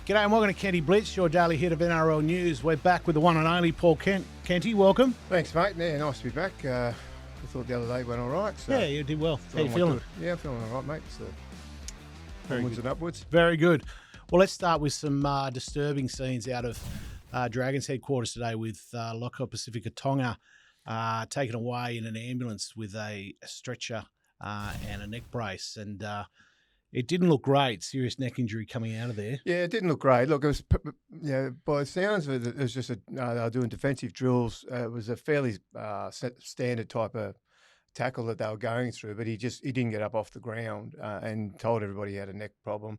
G'day and welcome to Kenty Blitz, your daily hit of NRL news. We're back with the one and only Paul Kenty, welcome. Thanks, mate. Yeah, nice to be back. I thought the other day went all right. So yeah, you did well. How you feeling? Yeah, I'm feeling all right, mate. So onwards and upwards. Very good. Well, let's start with some disturbing scenes out of Dragons headquarters today with Lockhart Pacifica Tonga taken away in an ambulance with a stretcher and a neck brace. And it didn't look great. Serious neck injury coming out of there. Yeah, it didn't look great. Look, it was, by the sounds of it, it was just they were doing defensive drills. It was a fairly standard type of tackle that they were going through, but he didn't get up off the ground and told everybody he had a neck problem.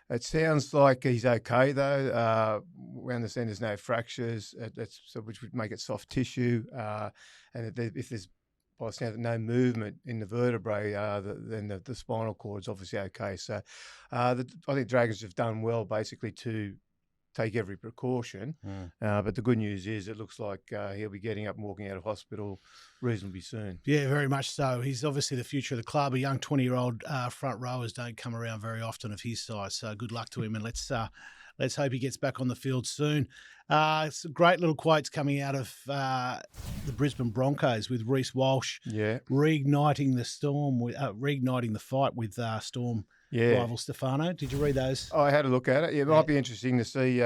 It sounds like he's okay though. We understand there's no fractures, which would make it soft tissue, and if there's by the sound of no movement in the vertebrae, then the spinal cord's obviously okay. So I think Dragons have done well basically to take every precaution. But the good news is it looks like he'll be getting up and walking out of hospital reasonably soon. Yeah, very much so. He's obviously the future of the club. A young 20-year-old front rowers don't come around very often of his size. So good luck to him, and let's hope he gets back on the field soon. Some great little quotes coming out of the Brisbane Broncos with Reece Walsh reigniting the storm, reigniting the fight with Storm rival Stefano. Did you read those? I had a look at it. Yeah, it might be interesting to see.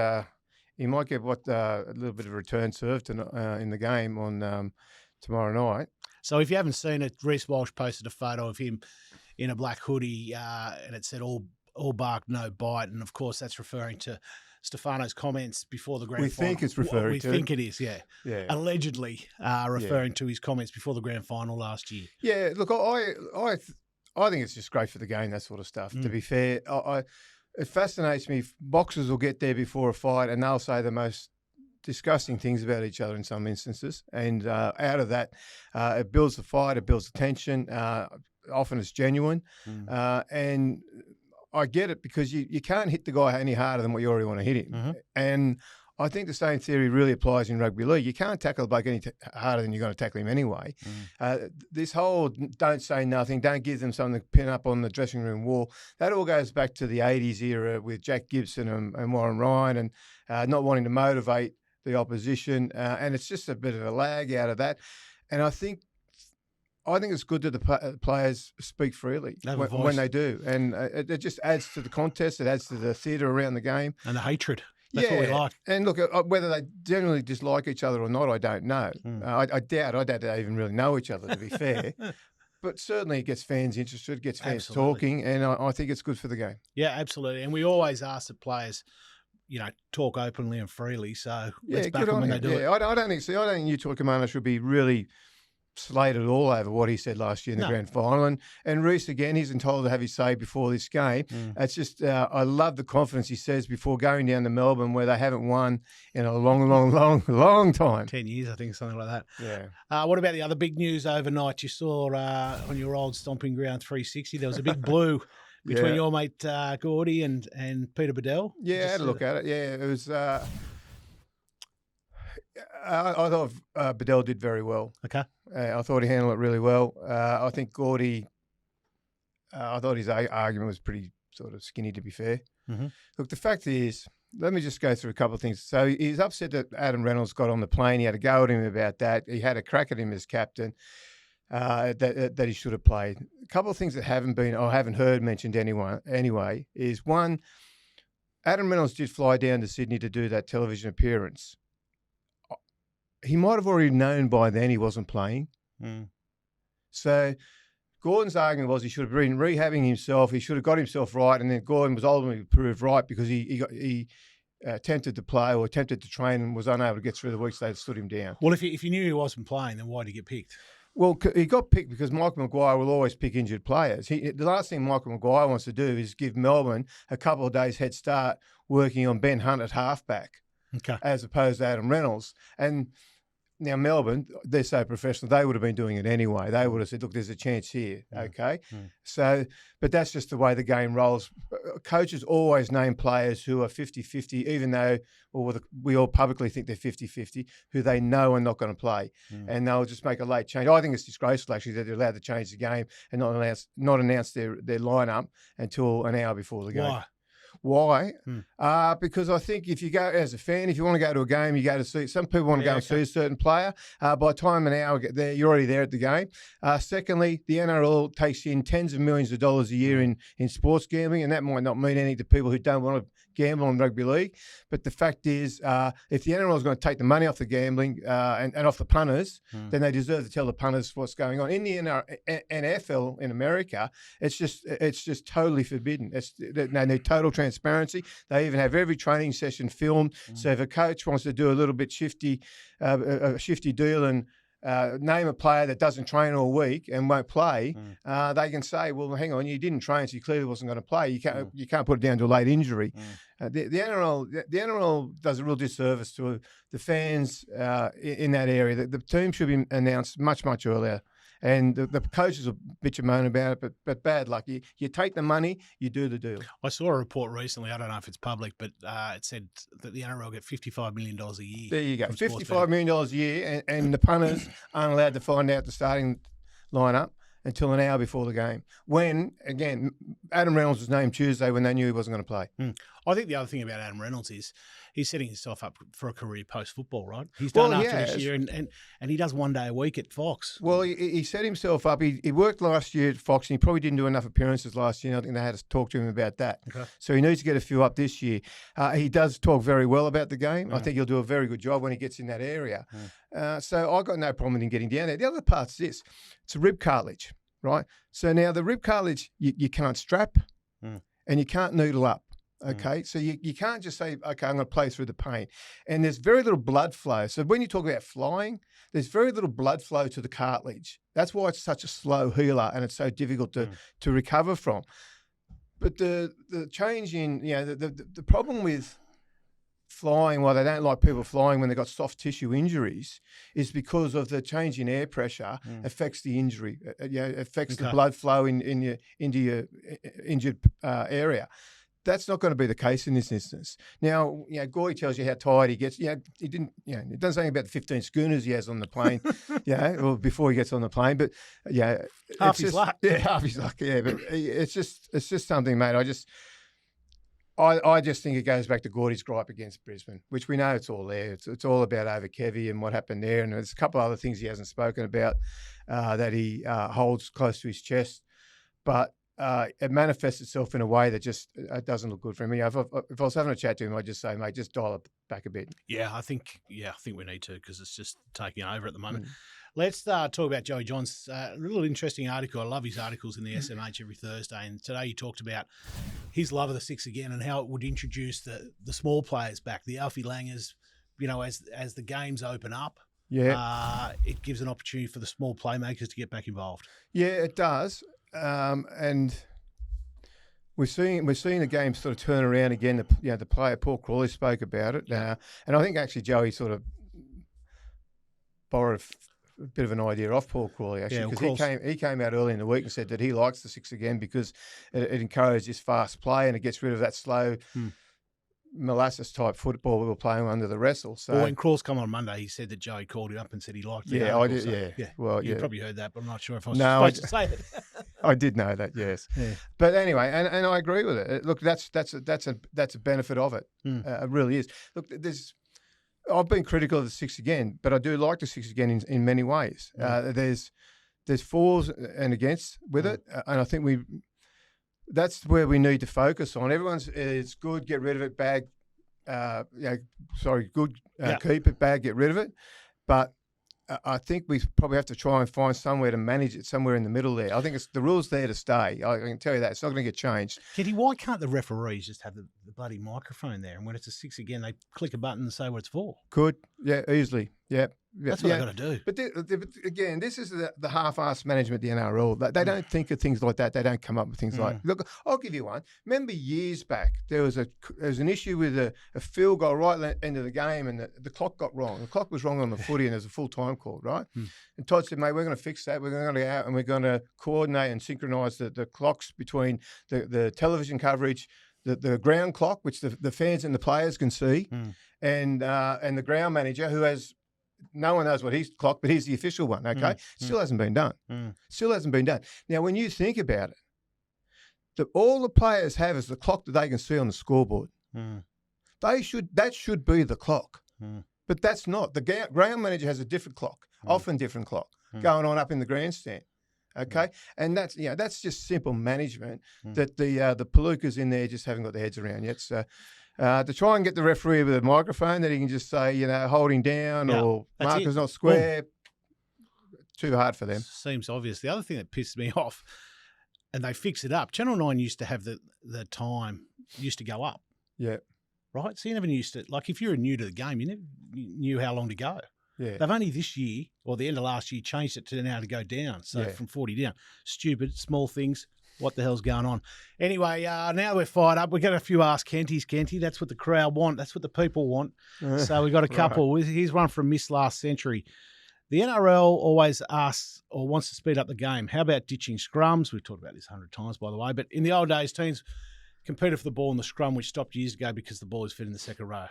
He might get a little bit of a return serve in the game on tomorrow night. So if you haven't seen it, Reece Walsh posted a photo of him in a black hoodie, and it said all bark, no bite. And, of course, that's referring to Stefano's comments before the grand final. We think it's referring to. We think it is, yeah. Allegedly referring to his comments before the grand final last year. Yeah, look, I think it's just great for the game, that sort of stuff, to be fair. It fascinates me. Boxers will get there before a fight and they'll say the most disgusting things about each other in some instances. And out of that, it builds the fight, it builds the tension. Often it's genuine. And I get it because you can't hit the guy any harder than what you already want to hit him. And I think the same theory really applies in rugby league. You can't tackle a bloke any harder than you're going to tackle him anyway. This whole don't say nothing, don't give them something to pin up on the dressing room wall, that all goes back to the 80s era with Jack Gibson and Warren Ryan and not wanting to motivate the opposition. And it's just a bit of a lag out of that. And I think it's good that the players speak freely when they do. And it just adds to the contest. It adds to the theatre around the game. And the hatred. That's what we like. And look, whether they generally dislike each other or not, I don't know. I doubt they even really know each other, to be fair. But certainly it gets fans interested, gets fans talking, and I think it's good for the game. Yeah, absolutely. And we always ask that players, talk openly and freely. So let's back them when they do it. I don't think Utah Commander should be really slated all over what he said last year in the grand final. And Reece, again, he's entitled to have his say before this game. It's just, I love the confidence he says before going down to Melbourne where they haven't won in a long time. 10 years, I think, something like that. Yeah. What about the other big news overnight? You saw on your old stomping ground 360, there was a big blue between your mate Gordie and Peter Badel. Yeah, I had a look at it. Yeah, it was... I thought Badel did very well. Okay. I thought he handled it really well. I think Gordie, I thought his argument was pretty sort of skinny, to be fair. Look, the fact is, let me just go through a couple of things. So he's upset that Adam Reynolds got on the plane. He had a go at him about that. He had a crack at him as captain that he should have played. A couple of things that haven't heard mentioned anyway is one, Adam Reynolds did fly down to Sydney to do that television appearance. He might have already known by then he wasn't playing. So Gordon's argument was he should have been rehabbing himself. He should have got himself right, and then Gordon was ultimately proved right because he attempted to play or attempted to train and was unable to get through the week, so they stood him down. Well, if you knew he wasn't playing, then why did he get picked? Well, he got picked because Michael Maguire will always pick injured players. The last thing Michael Maguire wants to do is give Melbourne a couple of days head start working on Ben Hunt at halfback, as opposed to Adam Reynolds. And now Melbourne, they're so professional, they would have been doing it anyway. They would have said, look, there's a chance here, okay? So, but that's just the way the game rolls. Coaches always name players who are 50-50, even though we all publicly think they're 50-50, who they know are not going to play. And they'll just make a late change. I think it's disgraceful, actually, that they're allowed to change the game and not announce their lineup until an hour before the game. Why? Why? Because I think if you go as a fan, if you want to go to a game, you go to see. Some people want to go and see a certain player. By the time an hour get there, you're already there at the game. Secondly, the NRL takes in tens of millions of dollars a year in sports gambling, and that might not mean anything to people who don't want to gamble on rugby league. But the fact is, if the NRL is going to take the money off the gambling and off the punters, then they deserve to tell the punters what's going on. In the NFL in America, it's just totally forbidden. They need total transparency. They even have every training session filmed. So if a coach wants to do a little bit shifty deal and name a player that doesn't train all week and won't play, they can say, well, hang on, you didn't train, so you clearly wasn't going to play. You can't put it down to a late injury. The NRL does a real disservice to the fans in that area. The team should be announced much, much earlier. And the coaches will bitch and moan about it, but bad luck. You take the money, you do the deal. I saw a report recently, I don't know if it's public, but it said that the NRL get $55 million a year. There you go, $55 million a year, and the punters aren't allowed to find out the starting lineup until an hour before the game. When, again, Adam Reynolds was named Tuesday when they knew he wasn't going to play. I think the other thing about Adam Reynolds is he's setting himself up for a career post-football, right? He's done after this year, and he does one day a week at Fox. Well, he set himself up. He worked last year at Fox, and he probably didn't do enough appearances last year. I think they had to talk to him about that. Okay. So he needs to get a few up this year. He does talk very well about the game. I think he'll do a very good job when he gets in that area. So I've got no problem with him getting down there. The other part's this. It's a rib cartilage, right? So now the rib cartilage, you can't strap and you can't needle up. Okay, so you can't just say, okay, I'm going to play through the pain. And there's very little blood flow. So when you talk about flying, there's very little blood flow to the cartilage. That's why it's such a slow healer and it's so difficult to recover from. But the change in, the problem with flying, why they don't like people flying when they've got soft tissue injuries, is because of the change in air pressure affects the injury. Affects the blood flow into your injured area. That's not going to be the case in this instance. Now, Gordie tells you how tired he gets. He didn't. It doesn't say about the 15 schooners he has on the plane. Or before he gets on the plane. But half his luck. Yeah, half his luck. Yeah, but it's just something, mate. I just think it goes back to Gordie's gripe against Brisbane, which we know it's all there. It's all about over Kevy and what happened there, and there's a couple of other things he hasn't spoken about that he holds close to his chest, but. It manifests itself in a way that just doesn't look good for him. If I was having a chat to him, I'd just say, mate, just dial it back a bit. I think we need to, because it's just taking over at the moment. Let's talk about Joey Johns. A little interesting article. I love his articles in the SMH every Thursday. And today he talked about his love of the six again and how it would introduce the small players back, the Alfie Langers, as the games open up. It gives an opportunity for the small playmakers to get back involved. Yeah, it does. And we're seeing the game sort of turn around again. The player Paul Crawley spoke about it, and I think actually Joey sort of borrowed a bit of an idea off Paul Crawley actually, because he came out early in the week and said that he likes the six again because it encourages this fast play and it gets rid of that slow. Molasses type football we were playing under the wrestle. So when Crawls come on Monday, he said that Joey called him up and said he liked it. I did. Yeah. Well, you probably heard that, but I'm not sure if I was supposed to say it. I did know that. Yes. Yeah. But anyway, and I agree with it. Look, that's a benefit of it. It really is. Look, I've been critical of the six again, but I do like the six again in many ways. There's fors and against with it, and I think that's where we need to focus on. It's good, get rid of it, bad, keep it, bad, get rid of it. But I think we probably have to try and find somewhere to manage it, somewhere in the middle there. I think the rule's there to stay. I can tell you that. It's not going to get changed. Kenty, why can't the referees just have the bloody microphone there? And when it's a six again, they click a button and say what it's for? Could, easily, yeah. That's what they've got to do. But again, this is the half-assed management of the NRL. They don't think of things like that. They don't come up with things like. Look, I'll give you one. Remember years back, there was an issue with a field goal right at the end of the game, and the clock got wrong. The clock was wrong on the footy, and there's a full time call, right? And Todd said, "Mate, we're going to fix that. We're going to go out and we're going to coordinate and synchronise the clocks between the television coverage." The ground clock, which the fans and the players can see, and the ground manager, who has no one knows what he's clocked, but he's the official one. Okay, still hasn't been done. Still hasn't been done. Now, when you think about it, all the players have is the clock that they can see on the scoreboard. That should be the clock. But that's not. The ground manager has a different clock, often different clock, going on up in the grandstand. Okay, and that's just simple management that the Palookas in there just haven't got their heads around yet. So to try and get the referee with a microphone that he can just say, holding down or marker's not square, too hard for them. Seems obvious. The other thing that pisses me off, and they fix it up. Channel 9 used to have the time used to go up. Yeah. Right? So you never used to, like if you're new to the game, you never knew how long to go. Yeah. They've only this year, or the end of last year, changed it to now to go down. So from 40 down. Stupid, small things. What the hell's going on? Anyway, now we're fired up. We've got a few Ask Kentys, Kenty. That's what the crowd want. That's what the people want. So we got a couple. Right. Here's one from Miss Last Century. The NRL always asks or wants to speed up the game. How about ditching scrums? We've talked about this 100 times, by the way. But in the old days, teams competed for the ball in the scrum, which stopped years ago because the ball was fit in the second row.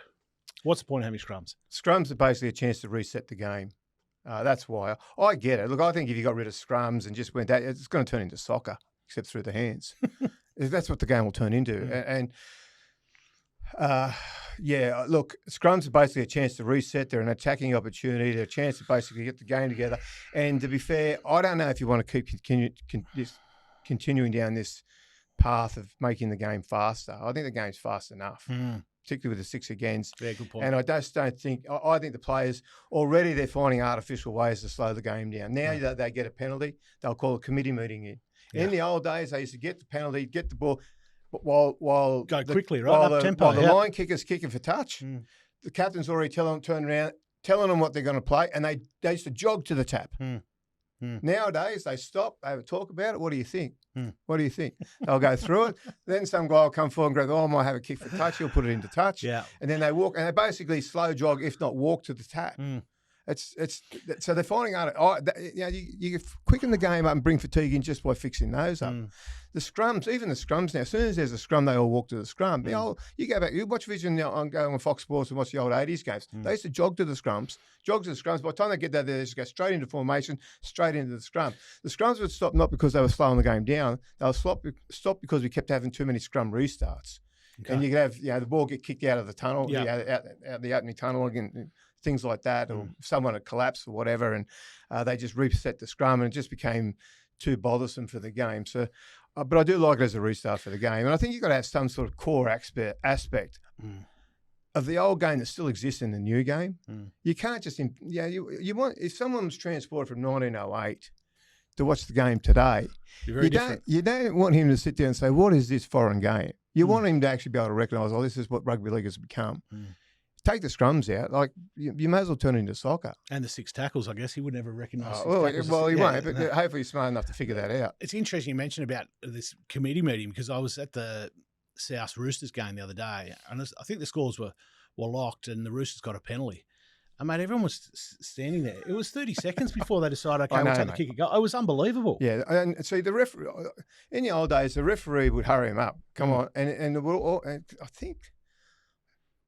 What's the point of having scrums? Scrums are basically a chance to reset the game. That's why. I get it. Look, I think if you got rid of scrums and just went that, it's going to turn into soccer, except through the hands. That's what the game will turn into. Look, scrums are basically a chance to reset. They're an attacking opportunity. They're a chance to basically get the game together. And to be fair, I don't know if you want to keep continuing down this path of making the game faster. I think the game's fast enough, particularly with the 6 against. Yeah, good point. And I just don't think, I think the players already, they're finding artificial ways to slow the game down. Now that they get a penalty, they'll call a committee meeting in. In the old days, they used to get the penalty, get the ball, but while go quickly, right? Up tempo. While the line kicker's kicking for touch, the captain's already telling them what they're going to play, and they used to jog to the tap. Nowadays, they stop, they have a talk about it. What do you think? What do you think? They'll go through it. Then some guy will come forward and go, I might have a kick for touch. He'll put it into touch. Yeah. And then they walk, and they basically slow jog, if not walk to the tap. So they're finding out. You quicken the game up and bring fatigue in just by fixing those up. The scrums now. As soon as there's a scrum, they all walk to the scrum. You go back, you watch Vision on Fox Sports and watch the old '80s games. They used to jog to the scrums. By the time they get there, they just go straight into formation, straight into the scrum. The scrums would stop not because they were slowing the game down. They would stop because we kept having too many scrum restarts. Okay. And you could have the ball get kicked out of the tunnel, out the opening tunnel again. Things like that, or someone had collapsed or whatever, and they just reset the scrum, and it just became too bothersome for the game. So, but I do like it as a restart for the game, and I think you've got to have some sort of core aspect of the old game that still exists in the new game. You can't just, you want, if someone's transported from 1908 to watch the game today, you don't want him to sit there and say, what is this foreign game? You want him to actually be able to recognise, this is what rugby league has become. Take the scrums out, like you may as well turn it into soccer. And the 6 tackles, I guess he would never recognise. He won't, but hopefully he's smart enough to figure that out. It's interesting you mentioned about this committee meeting, because I was at the South Roosters game the other day, and I think the scores were locked, and the Roosters got a penalty. And mate, everyone was standing there. It was 30 seconds before they decided, okay, we'll take the kick and go. It was unbelievable. Yeah, and see, the referee in the old days, the referee would hurry him up. Come on, and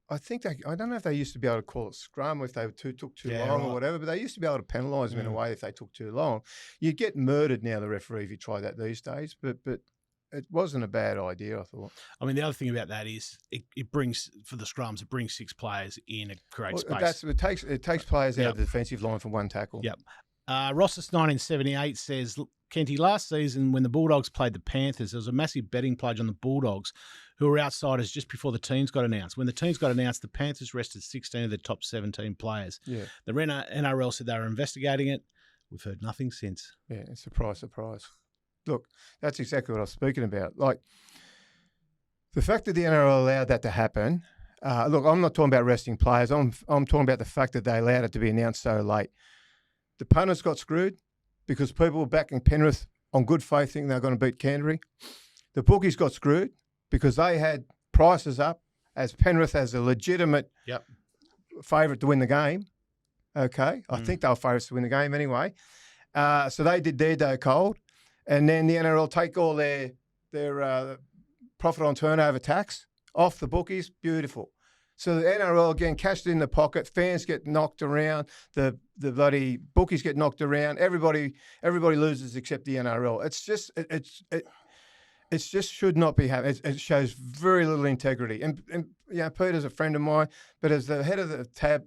I don't know if they used to be able to call it scrum if they took too long or whatever, but they used to be able to penalise them in a way if they took too long. You'd get murdered now, the referee, if you try that these days, but it wasn't a bad idea, I thought. I mean, the other thing about that is it brings, for the scrums, it brings 6 players in a great space. It takes players out of the defensive line from one tackle. Yep. Ross's 1978 says, Kenty, last season when the Bulldogs played the Panthers, there was a massive betting pledge on the Bulldogs, who were outsiders just before the teams got announced. When the teams got announced, the Panthers rested 16 of the top 17 players. Yeah. The NRL said they were investigating it. We've heard nothing since. Yeah, surprise. Look, that's exactly what I was speaking about. Like, the fact that the NRL allowed that to happen, look, I'm not talking about resting players. I'm talking about the fact that they allowed it to be announced so late. The punters got screwed because people were backing Penrith on good faith thinking they were going to beat Canterbury. The bookies got screwed because they had prices up as Penrith as a legitimate favourite to win the game. Okay, I think they were favourites to win the game anyway. So they did their dough cold, and then the NRL take all their profit on turnover tax off the bookies. Beautiful. So the NRL again cashed in the pocket. Fans get knocked around. The bloody bookies get knocked around. Everybody loses except the NRL. It's just It just should not be happening. It shows very little integrity. And Peter's a friend of mine, but as the head of the tab,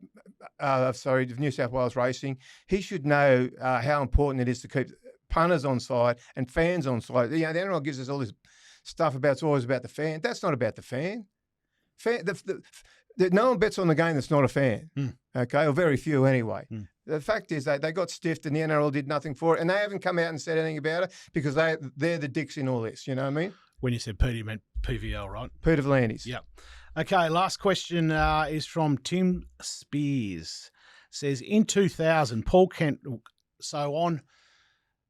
of New South Wales Racing, he should know how important it is to keep punters on side and fans on side. The NRL gives us all this stuff about it's always about the fan. That's not about the fan. No one bets on the game that's not a fan, okay, or very few anyway. The fact is they got stiffed and the NRL did nothing for it, and they haven't come out and said anything about it because they're the dicks in all this, you know what I mean? When you said Peter, you meant PVL, right? Peter Vlandis. Yep. Okay, last question is from Tim Spears. Says, in 2000, Paul Kent, so on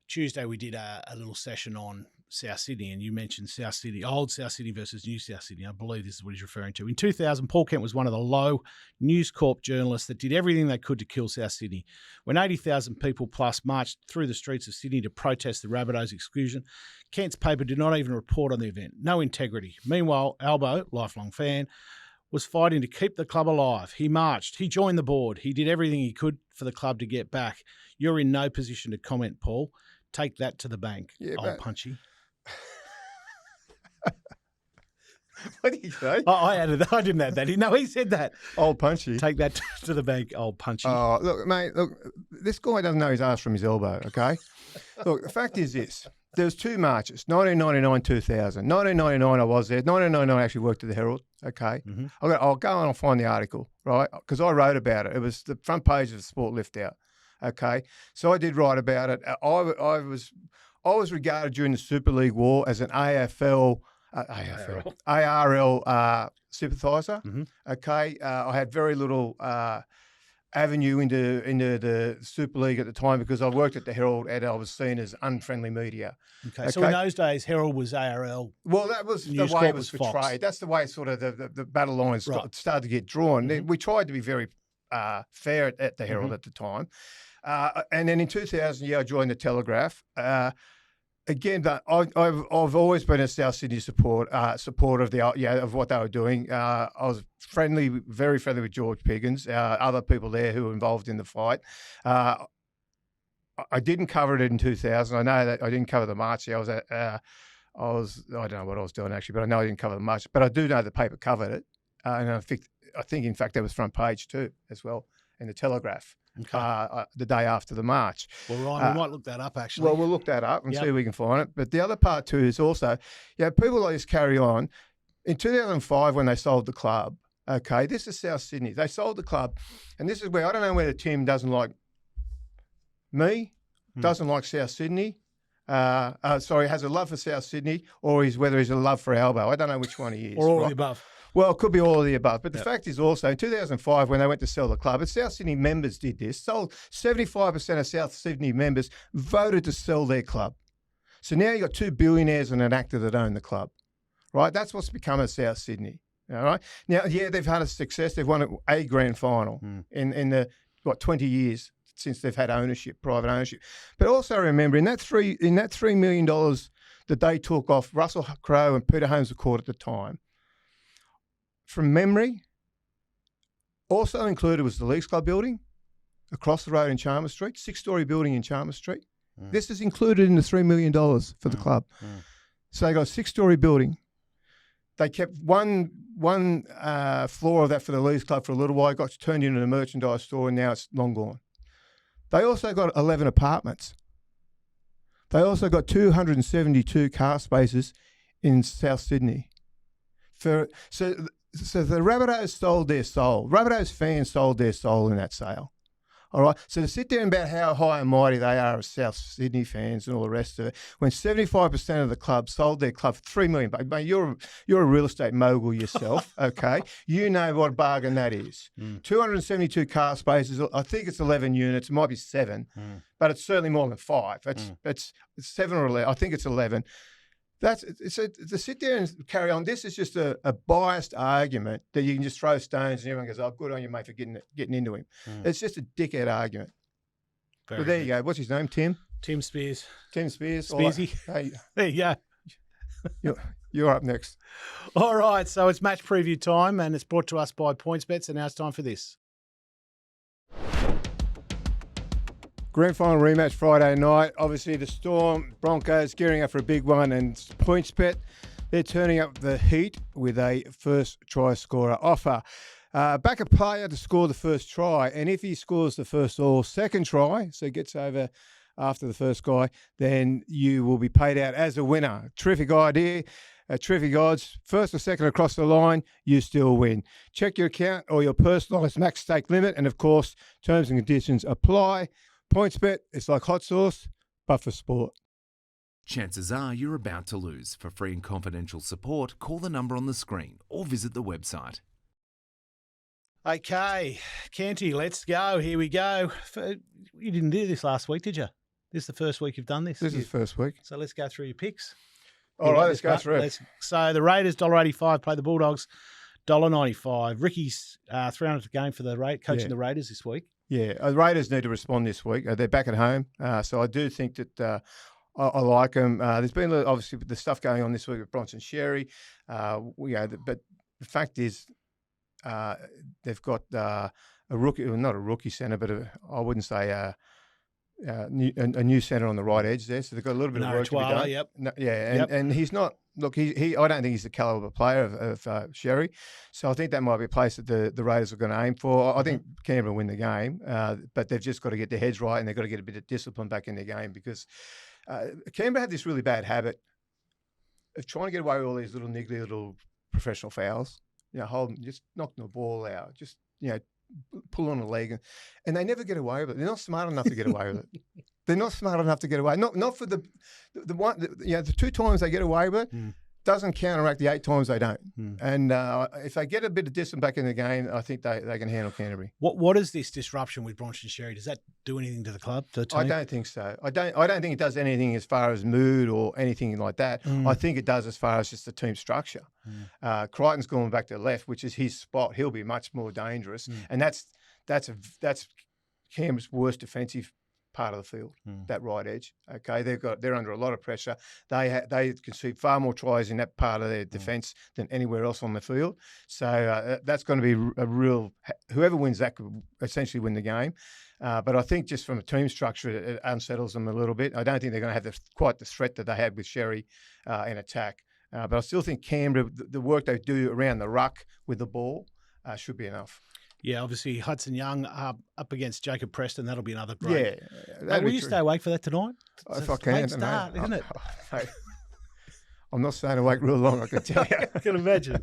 Tuesday we did a little session on South Sydney, and you mentioned South Sydney, old South Sydney versus new South Sydney. I believe this is what he's referring to. In 2000, Paul Kent was one of the low News Corp journalists that did everything they could to kill South Sydney. When 80,000 people plus marched through the streets of Sydney to protest the Rabbitohs' exclusion, Kent's paper did not even report on the event. No integrity. Meanwhile, Albo, lifelong fan, was fighting to keep the club alive. He marched. He joined the board. He did everything he could for the club to get back. You're in no position to comment, Paul. Take that to the bank, old Punchy. What did he say? I added that. I didn't add that. No, he said that. Old Punchy. Take that to the bank, old Punchy. Oh, look, mate, this guy doesn't know his ass from his elbow, okay? Look, the fact is this. There's two marches, 1999, 2000. 1999, I was there. 1999, I actually worked at the Herald, okay? Mm-hmm. I'll go and I'll find the article, right? Because I wrote about it. It was the front page of the Sport Lift Out, okay? So I did write about it. I was regarded during the Super League War as an ARL sympathiser. Mm-hmm. Okay, I had very little avenue into the Super League at the time because I worked at the Herald and I was seen as unfriendly media. Okay. So in those days, Herald was ARL. Well, that was the way it was portrayed. Fox. That's the way sort of the battle lines started to get drawn. Mm-hmm. We tried to be very fair at the Herald at the time. And then in 2000, I joined the Telegraph. Again, but I've always been a South Sydney supporter of what they were doing. I was very friendly with George Piggins, other people there who were involved in the fight. I didn't cover it in 2000. I know that I didn't cover the march. I don't know what I was doing actually, but I know I didn't cover the march. But I do know the paper covered it, and I think in fact that was front page too as well in the Telegraph. Okay. The day after the march. Well, Ryan, we might look that up, actually. Well, we'll look that up and see if we can find it. But the other part, too, is also, people like this carry on. In 2005, when they sold the club, okay, this is South Sydney. They sold the club, and this is where, I don't know whether Tim doesn't like me, doesn't like South Sydney, has a love for South Sydney, or whether he's a love for Albo. I don't know which one he is. Or all of the above. Well, it could be all of the above. But the fact is also, in 2005, when they went to sell the club, and South Sydney members did this, sold 75% of South Sydney members voted to sell their club. So now you've got two billionaires and an actor that own the club, right? That's what's become of South Sydney, all right? Now, they've had a success. They've won a grand final in the 20 years since they've had private ownership. But also remember, in that $3 million that they took off Russell Crowe and Peter Holmes Court at the time, from memory, also included was the Leagues Club building across the road in Chalmers Street, 6-story building in Chalmers Street. This is included in the $3 million for the club. So they got a 6-story building. They kept one floor of that for the Leagues Club for a little while. It got turned into a merchandise store, and now it's long gone. They also got 11 apartments. They also got 272 car spaces in South Sydney. So the Rabbitohs sold their soul. Rabbitohs fans sold their soul in that sale. All right? So to sit there about how high and mighty they are as South Sydney fans and all the rest of it, when 75% of the club sold their club for $3 million, mate, you're a real estate mogul yourself, okay? You know what a bargain that is. 272 car spaces, I think it's 11 units, it might be 7, but it's certainly more than 5. It's 7 or 11, I think it's 11. To sit there and carry on. This is just a biased argument that you can just throw stones and everyone goes, "Oh, good on you, mate, for getting into him." It's just a dickhead argument. But there you go. What's his name? Tim Spears. Tim Spears. Spearsy. Hey, there you go. You're up next. All right. So it's match preview time, and it's brought to us by PointsBet. And now it's time for this. Grand final rematch Friday night. Obviously, the Storm Broncos gearing up for a big one, and PointsBet, they're turning up the heat with a first try scorer offer. Back a player to score the first try, and if he scores the first or second try, so gets over after the first guy, then you will be paid out as a winner. Terrific idea. Terrific odds. First or second across the line, you still win. Check your account or your personalised max stake limit, and of course, terms and conditions apply. PointsBet, it's like hot sauce, but for sport. Chances are you're about to lose. For free and confidential support, call the number on the screen or visit the website. Okay, Kenty, let's go. Here we go. You didn't do this last week, did you? This is the first week you've done this. This is the first week. So let's go through your picks. All right, let's go through. So the Raiders, $1.85, play the Bulldogs, $1.95. Ricky's $300 a game for the coaching the Raiders this week. Yeah, the Raiders need to respond this week. They're back at home, so I do think that I like them. There's been obviously the stuff going on this week with Bronson Sherry, but the fact is they've got a rookie, well, not a rookie centre, but I wouldn't say a new centre on the right edge there. So they've got a little bit of work to be done. Yep. And he's not. Look, he I don't think he's the calibre player of Sherry. So I think that might be a place that the Raiders are going to aim for. I think Canberra will win the game, but they've just got to get their heads right, and they've got to get a bit of discipline back in their game, because Canberra had this really bad habit of trying to get away with all these little niggly little professional fouls. Just knocking the ball out, just pull on a leg, and they never get away with it. They're not smart enough to get away with it. They're not smart enough to get away. Not for the two times they get away with it doesn't counteract the 8 times they don't. And if they get a bit of discipline back in the game, I think they can handle Canterbury. What is this disruption with Bronson Sherry? Does that do anything to the club? To the team? I don't think so. I don't think it does anything as far as mood or anything like that. I think it does as far as just the team structure. Crichton's going back to the left, which is his spot. He'll be much more dangerous, and that's Canberra's worst defensive part of the field, that right edge. Okay, they're under a lot of pressure. They concede far more tries in that part of their defence than anywhere else on the field. So that's going to be a real. Whoever wins that could essentially win the game. But I think just from a team structure, it unsettles them a little bit. I don't think they're going to have quite the threat that they had with Sherry in attack. But I still think Canberra, the work they do around the ruck with the ball, should be enough. Yeah, obviously Hudson Young up against Jacob Preston. That'll be another great. Yeah, will you stay awake for that tonight? If I can, late start, isn't it? I'm not staying awake real long, I can tell you. I can imagine.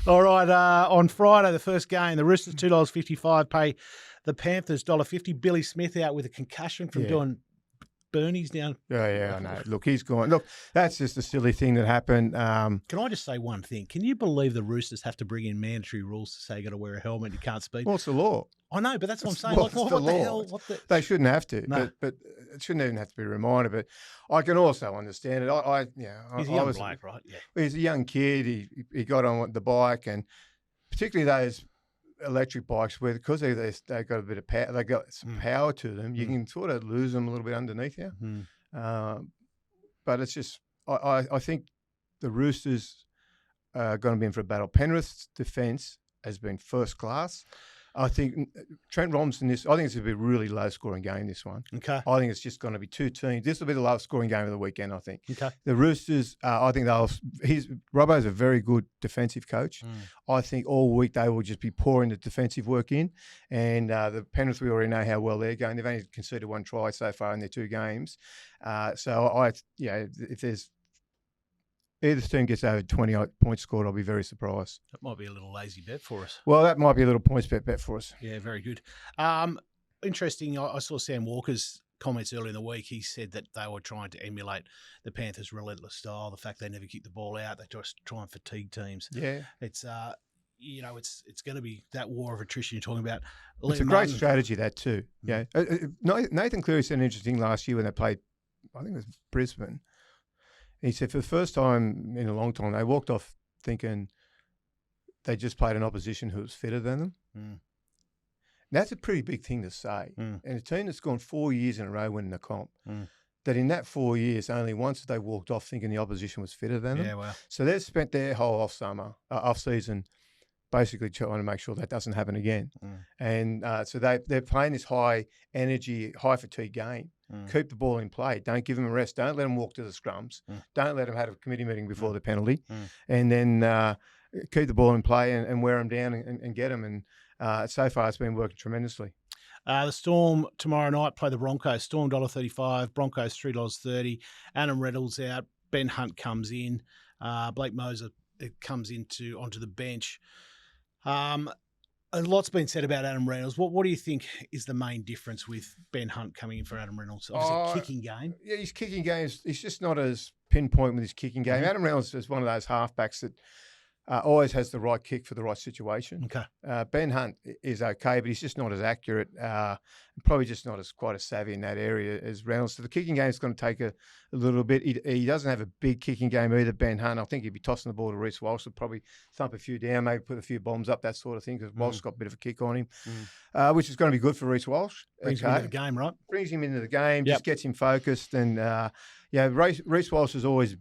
All right, on Friday, the first game, the Roosters $2.55 pay the Panthers $1.50. Billy Smith out with a concussion from doing Bernie's down. Yeah, I know. Look, he's gone. Look, that's just a silly thing that happened. Can I just say one thing? Can you believe the Roosters have to bring in mandatory rules to say you got to wear a helmet, you can't speed? Well, it's the law. I know, but that's what I'm saying. What the hell? They shouldn't have to, but it shouldn't even have to be reminded. But I can also understand it. He's a young bloke, right? Yeah. He's a young kid. He got on the bike, and particularly those electric bikes, where because they got a bit of power, they got some power to them. You can sort of lose them a little bit underneath you. But it's just I think the Roosters are going to be in for a battle. Penrith's defence has been first class. I think Trent Robinson, I think it's going to be a really low-scoring game, this one. Okay. I think it's just going to be two teams. This will be the lowest-scoring game of the weekend, I think. Okay. The Roosters, I think Robbo's a very good defensive coach. I think all week they will just be pouring the defensive work in. And the Penrith, we already know how well they're going. They've only conceded 1 try so far in their 2 games. If there's either team gets over 20 points scored, I'll be very surprised. That might be a little lazy bet for us. Well, that might be a little PointsBet for us. Yeah, very good. Interesting. I saw Sam Walker's comments earlier in the week. He said that they were trying to emulate the Panthers' relentless style, the fact they never kick the ball out. They just try and fatigue teams. Yeah. It's it's going to be that war of attrition you're talking about. It's a great strategy, that too. Yeah. Nathan Cleary said an interesting last year when they played, I think it was Brisbane. He said for the first time in a long time, they walked off thinking they just played an opposition who was fitter than them. That's a pretty big thing to say. And a team that's gone 4 years in a row winning the comp, that in that 4 years, only once they walked off thinking the opposition was fitter than them. Yeah, wow. So they've spent their whole off-season basically trying to make sure that doesn't happen again. And so they're playing this high energy, high fatigue game. Keep the ball in play. Don't give them a rest. Don't let them walk to the scrums. Don't let them have a committee meeting before the penalty. And then keep the ball in play and wear them down and get them. And so far it's been working tremendously. The Storm tomorrow night play the Broncos. Storm $1.35, Broncos $3.30. Adam Reynolds out. Ben Hunt comes in. Blake Moser comes onto the bench. A lot's been said about Adam Reynolds. What do you think is the main difference with Ben Hunt coming in for Adam Reynolds? Obviously, kicking game. Yeah, his kicking game he's just not as pinpoint with his kicking game. Adam Reynolds is one of those halfbacks that always has the right kick for the right situation. Okay. Ben Hunt is okay, but he's just not as accurate. Probably just not quite as savvy in that area as Reynolds. So the kicking game is going to take a little bit. He doesn't have a big kicking game either, Ben Hunt. I think he'd be tossing the ball to Reece Walsh. He'll probably thump a few down, maybe put a few bombs up, that sort of thing, because Walsh got a bit of a kick on him, which is going to be good for Reece Walsh. Brings him into the game, right? Brings him into the game, just gets him focused. And, Reece Walsh is always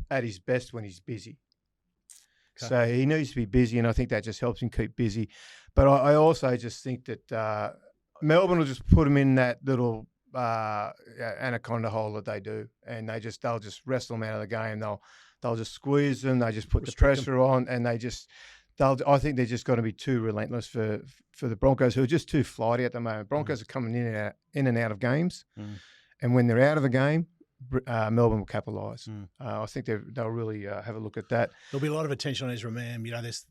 at his best when he's busy. Okay. So he needs to be busy, and I think that just helps him keep busy. But I also just think that Melbourne will just put him in that little anaconda hole that they do, and they'll just wrestle them out of the game. They'll just squeeze them. They just put the pressure on, and I think they're just going to be too relentless for the Broncos, who are just too flighty at the moment. Broncos are coming in and out of games, and when they're out of a game, Melbourne will capitalise. I think they'll really have a look at that. There'll be a lot of attention on Ezra Mam. There's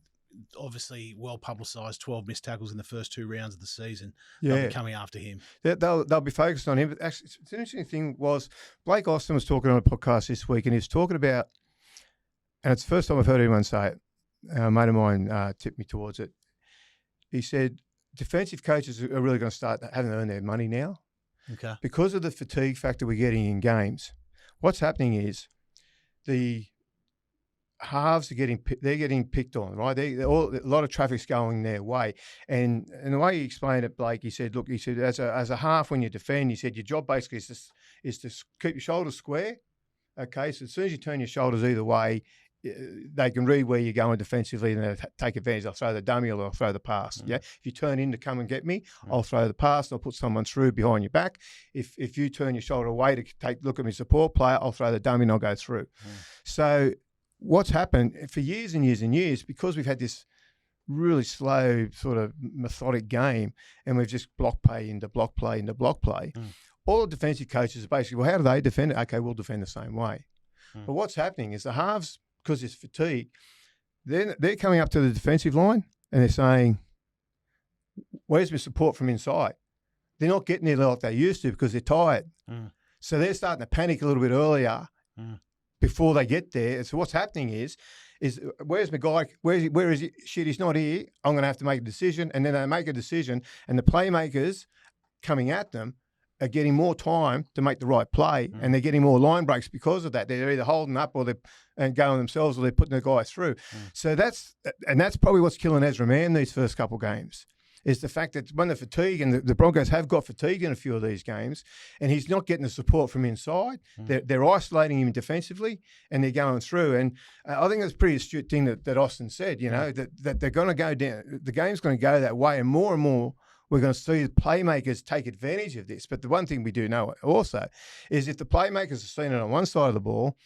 obviously well publicised 12 missed tackles in the first 2 rounds of the season. They'll be coming after him. They'll be focused on him. But actually, it's an interesting thing was Blake Austin was talking on a podcast this week, and he was talking about, and it's the first time I've heard anyone say it. A mate of mine tipped me towards it. He said defensive coaches are really going to start having to earn their money now. Okay. Because of the fatigue factor we're getting in games, what's happening is the halves are getting picked on, right? A lot of traffic's going their way, and the way he explained it, Blake, he said, as a half when you defend, he said your job basically is to keep your shoulders square. Okay, so as soon as you turn your shoulders either way, they can read where you're going defensively and they'll take advantage. They'll throw the dummy or they'll throw the pass. Yeah, if you turn in to come and get me, I'll throw the pass. I'll put someone through behind your back. If you turn your shoulder away to look at my support player, I'll throw the dummy and I'll go through. So what's happened for years and years and years, because we've had this really slow sort of methodic game and we've just block play into block play into block play, all the defensive coaches are basically, well, how do they defend it? Okay, we'll defend the same way. But what's happening is the halves, because it's fatigue, they're coming up to the defensive line and they're saying, where's my support from inside? They're not getting there like they used to because they're tired. So they're starting to panic a little bit earlier before they get there. So what's happening is where's my guy? Where is he? Shit, he's not here. I'm going to have to make a decision. And then they make a decision and the playmakers coming at them are getting more time to make the right play, and they're getting more line breaks because of that. They're either holding up or they're going themselves, or they're putting the guy through. So that's probably what's killing Ezra Mam these first couple games, is the fact that when the fatigue, and the Broncos have got fatigue in a few of these games, and he's not getting the support from inside. They're isolating him defensively, and they're going through. And I think that's a pretty astute thing that Austin said, that they're going to go down. The game's going to go that way, and more we're going to see the playmakers take advantage of this. But the one thing we do know also is if the playmakers are seeing it on one side of the ball,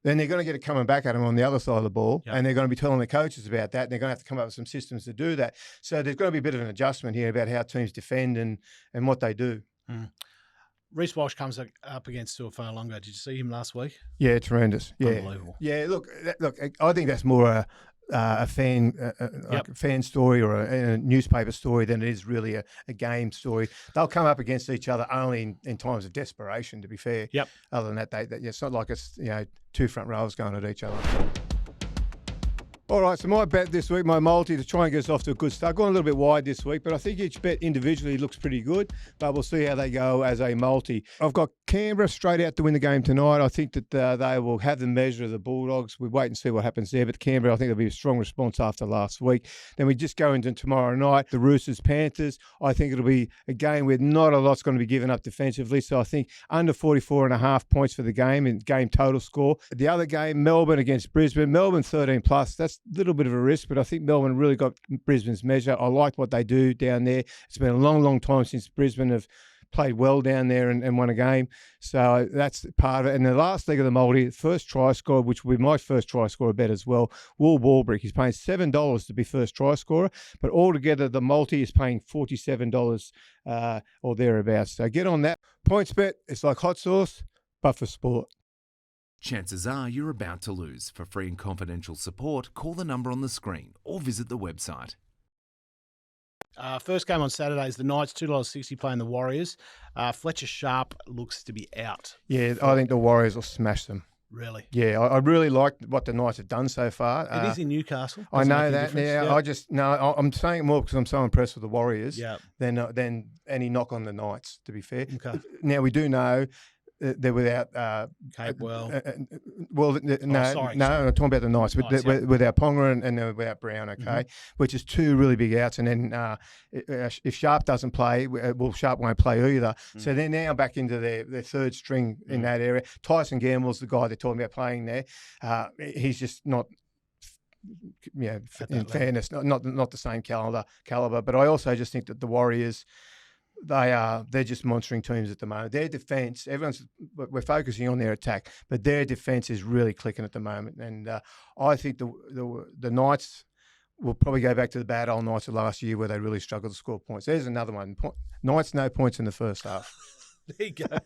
then they're going to get it coming back at them on the other side of the ball, and they're going to be telling the coaches about that, and they're going to have to come up with some systems to do that. So there's going to be a bit of an adjustment here about how teams defend and what they do. Reece Walsh comes up against Tuafalonga. Did you see him last week? Yeah, tremendous. Yeah, unbelievable. Yeah, look, I think that's more a fan like a fan story or a newspaper story than it is really a game story. They'll come up against each other only in times of desperation, to be fair. Other than that, it's not like it's 2 front rows going at each other. All right, so my bet this week, my multi, to try and get us off to a good start. Going a little bit wide this week, but I think each bet individually looks pretty good, but we'll see how they go as a multi. I've got Canberra straight out to win the game tonight. I think that they will have the measure of the Bulldogs. We wait and see what happens there, but Canberra, I think there'll be a strong response after last week. Then we just go into tomorrow night, the Roosters-Panthers. I think it'll be a game where not a lot's going to be given up defensively, so I think under 44.5 points for the game and game total score. The other game, Melbourne against Brisbane. Melbourne 13+. little bit of a risk, but I think Melbourne really got Brisbane's measure. I like what they do down there. It's been a long, long time since Brisbane have played well down there and won a game. So that's part of it. And the last leg of the multi, first try scorer, which will be my first try scorer bet as well, Will Warbrick. He's paying $7 to be first try scorer, but altogether the multi is paying $47 or thereabouts. So get on that. Points bet, it's like hot sauce, but for sport. Chances are you're about to lose. For free and confidential support, call the number on the screen or visit the website. First game on Saturday is the Knights, $2.60 playing the Warriors. Fletcher Sharp looks to be out. Yeah, I think the Warriors will smash them. Really? Yeah, I really like what the Knights have done so far. It is in Newcastle. I know that. Yeah, I'm saying it more because I'm so impressed with the Warriors than any knock on the Knights, to be fair. Okay. Now, we do know they're without Capewell. I'm talking about the Knights. Without Ponga and they're without Brown, which is two really big outs. And then if Sharp doesn't play, Sharp won't play either. So they're now back into their third string in that area. Tyson Gamble's the guy they're talking about playing there. He's just not. Yeah, in fairness, not the same caliber. But I also just think that the Warriors, they're just monstering teams at the moment. Their defence, we're focusing on their attack, but their defence is really clicking at the moment. And I think the Knights will probably go back to the Badel Knights of last year where they really struggled to score points. There's another one. Knights no points in the first half. There you go.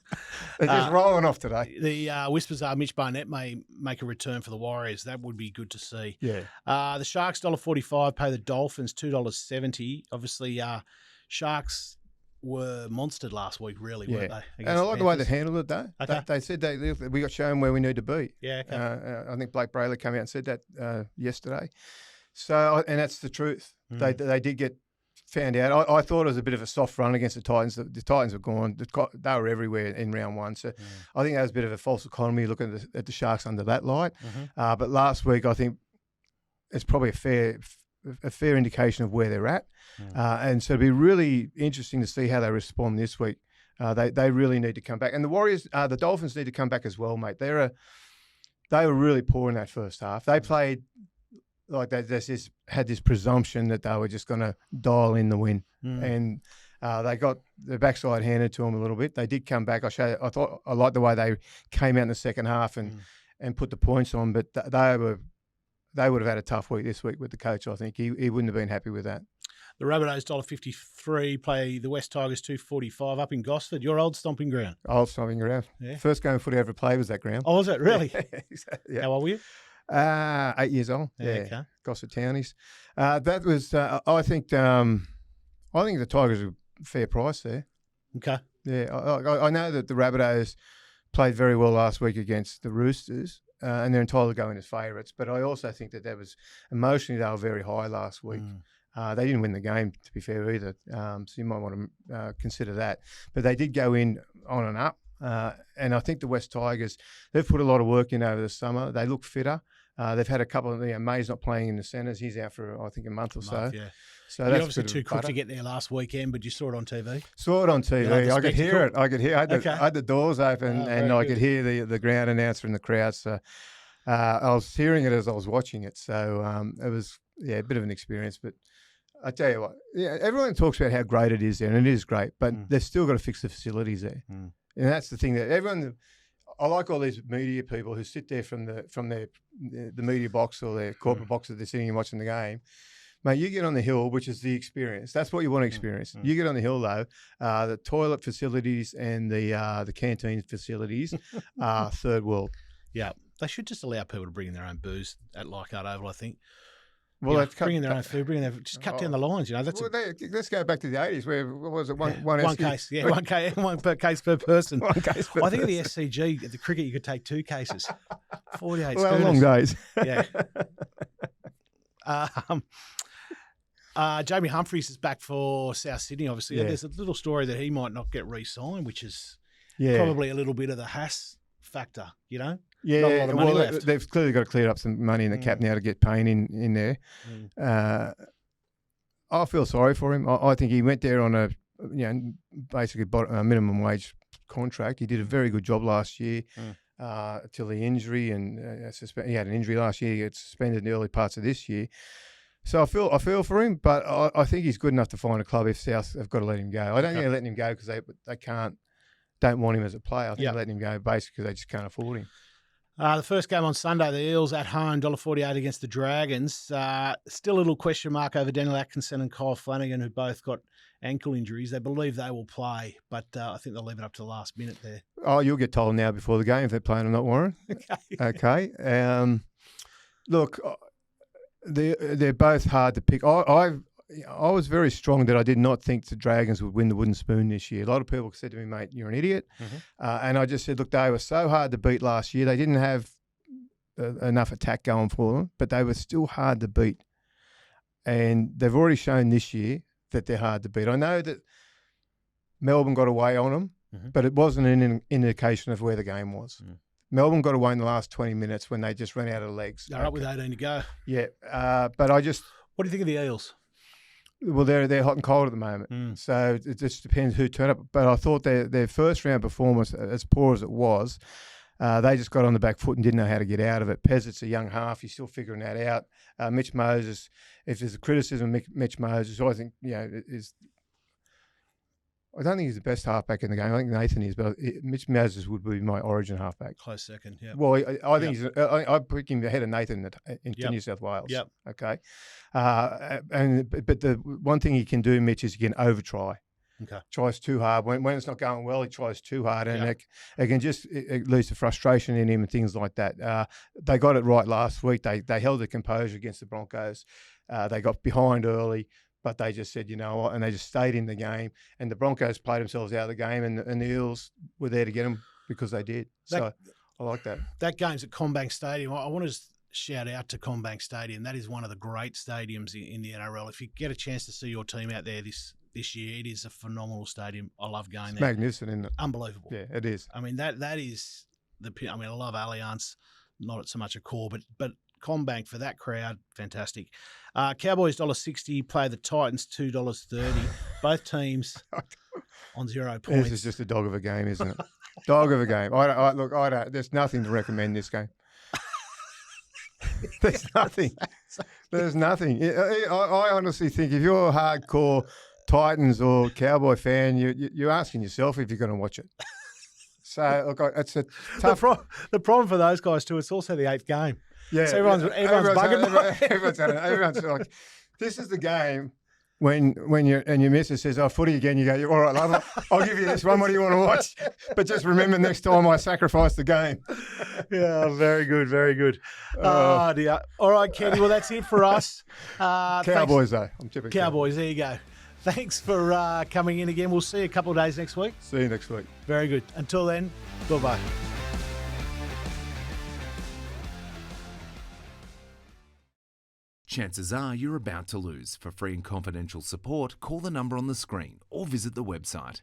They're just rolling off today. The whispers are Mitch Barnett may make a return for the Warriors. That would be good to see. Yeah. The Sharks $1.45 pay the Dolphins $2.70. Obviously, Sharks were monstered last week, really, weren't they? And I like the way they handled it, though. Okay. They said we got shown where we need to be. Yeah, okay. I think Blake Brayley came out and said that yesterday. So, and that's the truth. They did get found out. I thought it was a bit of a soft run against the Titans. The Titans were gone. They were everywhere in round one. So I think that was a bit of a false economy looking at the Sharks under that light. But last week, I think it's probably a fair indication of where they're at. And so it'll be really interesting to see how they respond this week. They really need to come back. And the Warriors, the Dolphins need to come back as well, mate. They were really poor in that first half. They played like they just had this presumption that they were just going to dial in the win. And they got the backside handed to them a little bit. They did come back. I liked the way they came out in the second half and put the points on, but they would have had a tough week this week with the coach, I think. He wouldn't have been happy with that. The Rabbitohs $1.53 play the West Tigers $2.45 up in Gosford, your old stomping ground. Old stomping ground. Yeah. First game of footy I ever played was that ground. Oh, was it? Really? Yeah. How old were you? 8 years old. Yeah. Okay. Gosford Townies. That was, I think the Tigers are a fair price there. Okay. Yeah. I know that the Rabbitohs played very well last week against the Roosters. And they're entitled to go in as favourites. But I also think that was emotionally they were very high last week. They didn't win the game, to be fair, either. So you might want to consider that. But they did go in on and up. And I think the West Tigers, they've put a lot of work in over the summer. They look fitter. They've had a couple of, May's not playing in the centres. He's out for, I think, a month or so. Yeah. So you're that's obviously too quick to get there last weekend, but you saw it on TV. Saw it on TV. I could hear it. I had the doors open and I could hear the ground announcer in the crowd. So I was hearing it as I was watching it. So it was a bit of an experience. But I tell you what, everyone talks about how great it is there, and it is great. But they've still got to fix the facilities there, and that's the thing that everyone. I like all these media people who sit there from the media box or their corporate box that they're sitting and watching the game. Mate, you get on the hill, which is the experience. That's what you want to experience. You get on the hill, though, the toilet facilities and the canteen facilities are third world. Yeah. They should just allow people to bring in their own booze at Leichhardt Oval, I think. Well, bringing their own food, just cut down the lines. Let's go back to the 80s where, what was it, one case? Yeah, one per case per person. One case per I think at the SCG, at the cricket, you could take 2 cases. 48 well, long days. Yeah. Jamie Humphries is back for South Sydney, obviously. Yeah. There's a little story that he might not get re-signed, which is probably a little bit of the Haas factor, Yeah, not a lot of money left. They've clearly got to clear up some money in the cap now to get Payne in there. I feel sorry for him. I think he went there on a basically a minimum wage contract. He did a very good job last year. till the injury, and he had an injury last year. He got suspended in the early parts of this year. So I feel for him, but I think he's good enough to find a club if South have got to let him go. I don't think they're letting him go because they don't want him as a player. I think they're letting him go basically because they just can't afford him. The first game on Sunday, the Eels at home, $1.48 against the Dragons. Still a little question mark over Daniel Atkinson and Kyle Flanagan, who both got ankle injuries. They believe they will play, but I think they'll leave it up to the last minute there. Oh, you'll get told now before the game if they're playing or not, Warren. Okay. Look, they're both hard to pick. I was very strong that I did not think the Dragons would win the wooden spoon this year. A lot of people said to me, mate, you're an idiot. And I just said, look, they were so hard to beat last year. They didn't have enough attack going for them, but they were still hard to beat. And they've already shown this year that they're hard to beat. I know that Melbourne got away on them, but it wasn't an indication of where the game was. Melbourne got away in the last 20 minutes when they just ran out of legs. They're up with 18 to go. Yeah, but I just... What do you think of the Eels? Well, they're hot and cold at the moment, so it just depends who turned up. But I thought their first round performance, as poor as it was, they just got on the back foot and didn't know how to get out of it. Peasant's a young half; he's still figuring that out. Mitch Moses, if there's a criticism of Mitch Moses, I think is. I don't think he's the best halfback in the game. I think Nathan is, but Mitch Moses would be my origin halfback. Close second, yeah. Well, I think I put him ahead of Nathan in New South Wales. Yep. Okay. But the one thing he can do, Mitch, is he can over try. Okay. Tries too hard. When it's not going well, he tries too hard, and it can just it leads to frustration in him and things like that. They got it right last week. They held their composure against the Broncos. They got behind early, but they just said, you know what, and they just stayed in the game. And the Broncos played themselves out of the game, and the Eels were there to get them because they did. So I like that. That game's at CommBank Stadium. I want to shout out to CommBank Stadium. That is one of the great stadiums in the NRL. If you get a chance to see your team out there this year, it is a phenomenal stadium. I love going there. Magnificent, isn't it? Unbelievable. Yeah, it is. I mean, that is I love Allianz, not so much a core, but CommBank for that crowd, fantastic. Cowboys $1.60 play the Titans $2.30. Both teams on 0 points. This is just a dog of a game, isn't it? Dog of a game. I don't. There's nothing to recommend this game. There's nothing. There's nothing. I honestly think if you're a hardcore Titans or Cowboy fan, you're asking yourself if you're going to watch it. So look, it's a tough. The problem for those guys too, it's also the 8th game. Yeah, so everyone's bugging. Everyone's like, this is the game when your missus says, "Oh, footy again." You go, "All right, love, I'll give you this one. What do you want to watch?" But just remember, next time I sacrifice the game. Yeah, very good, very good. Dear. All right, Kenty. Well, that's it for us. Cowboys, though. I'm tipping Cowboys. There you go. Thanks for coming in again. We'll see you a couple of days next week. See you next week. Very good. Until then, bye-bye. Chances are you're about to lose. For free and confidential support, call the number on the screen or visit the website.